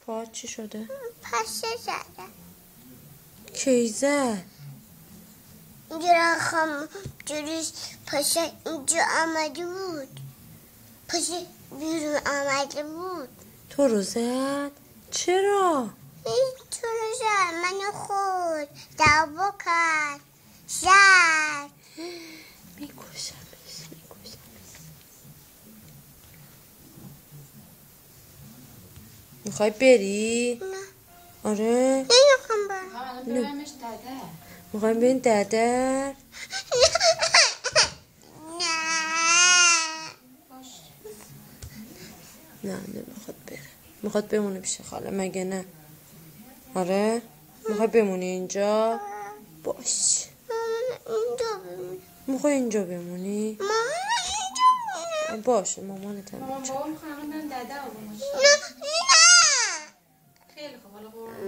پاهات چی شده؟ پشه زده. کی زد؟ اینجا جوریش پشه اینجا آمده بود. پشه بیرون آمده بود. تو رو زد؟ چرا؟ این تو رو زد. منو خود دعوا کرد. زد. میکشمش. میخوای بری؟ نه. آره؟ نمیخوام برم. ببرمش داده. میخوایم بریم ددر؟ نه نمیخواد بره. میخواد بمونه پیش خاله مگه نه؟ آره؟ میخوای بمونی اینجا؟ باش. اینجا بمونی. میخوای اینجا بمونی؟ مامان اینجا بمونم. باشه مامانت هم مامان اینجا. بابا میخوام برم داده آبونش. نه. خیلی خوب حالا قربون.